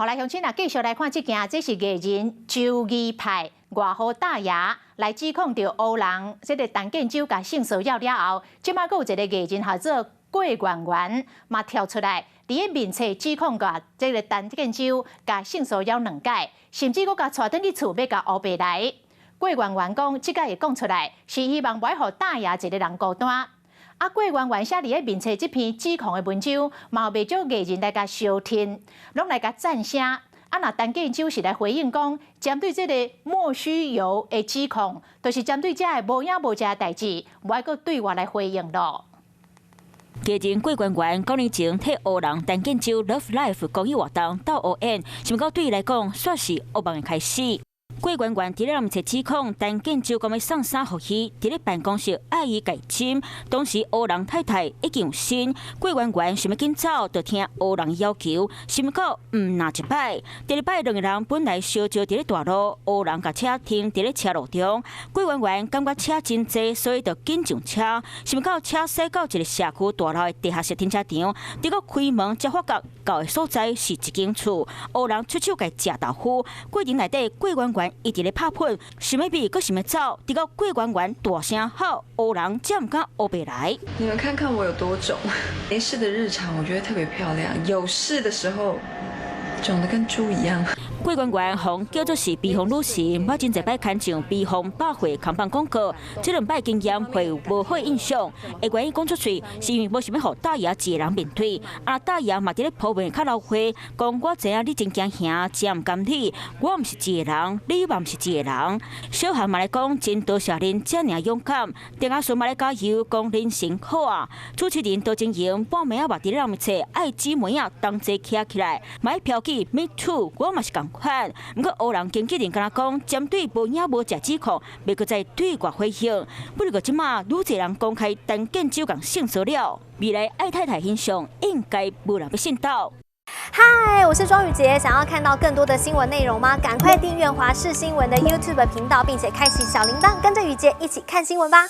好来，乡亲啊，继续来看这件，这是艺人周义派外号大爷来指控着欧人，这个陈建州甲性骚扰了后，即摆佫有一个艺人叫做郭媛媛嘛跳出来，伫个面册指控甲这个陈建州甲性骚扰2届，甚至佫甲带转去厝要甲黑白来。郭媛媛讲，即摆会讲出来，是希望袂互大爷一个人孤单。啊，郭媛媛写伫个面册这篇指控的文章，嘛有袂少艺人来甲相听，拢来甲赞声。啊，那陈建州是来回应讲，针对这个莫须有的指控，就是针对这个无影无迹的代志，我还佫对我来回应咯。艺人郭媛媛9年前替黑人陈建州 Love Life 公益活动到黑演，想到对伊来讲算是黑梦的开始。郭媛媛伫咧面册指控陈建州讲要送衫互伊，伫咧办公室爱伊戒亲，当时黑人太太已经有心，郭媛媛想要紧走，就听黑人要求，心到拿一摆。第二摆两个人本来相招伫咧大路，黑人甲车停伫咧车路中，郭媛媛感觉车真济，所以就紧上车，想到车驶到一个社区大楼的地下室停车场，结果开门才发觉到的所在是一间厝，黑人出手甲食豆腐，过程内底郭媛媛一直咧拍喷，想要避，搁想要走，直到郭媛媛大声吼，黑人才唔敢黑白来。你们看看我有多肿，没事的日常我觉得特别漂亮，有事的时候肿得跟猪一样。郭媛媛红叫做是美红女神，我真侪摆牵上美红百惠扛棒广告，这2摆经验会有无好印象。会愿意讲出嘴，是因为无想要互大爷一个人面对。啊，大爷嘛伫咧抱怨较老花，讲我知影你真惊吓，真唔甘你，我唔是一个人，你嘛唔是一个人。小汉嘛来讲，真多谢恁遮尔勇敢。丁阿顺嘛来加油，讲恁辛苦啊。主持人多经营，半暝啊嘛伫咧面册爱姊妹啊，同齐起来，买嫖妓 Me Too， 我嘛是共款。不过黑人经纪人跟他讲，针对无影无迹指控，袂搁再对外回应。不过即马愈侪人公开陈建州共性骚扰，未来爱太太形象应该无人要信到。嗨，我是庄宇杰，想要看到更多的新闻内容吗？赶快订阅华视新闻的 YouTube 频道，并且开启小铃铛，跟着宇杰一起看新闻吧。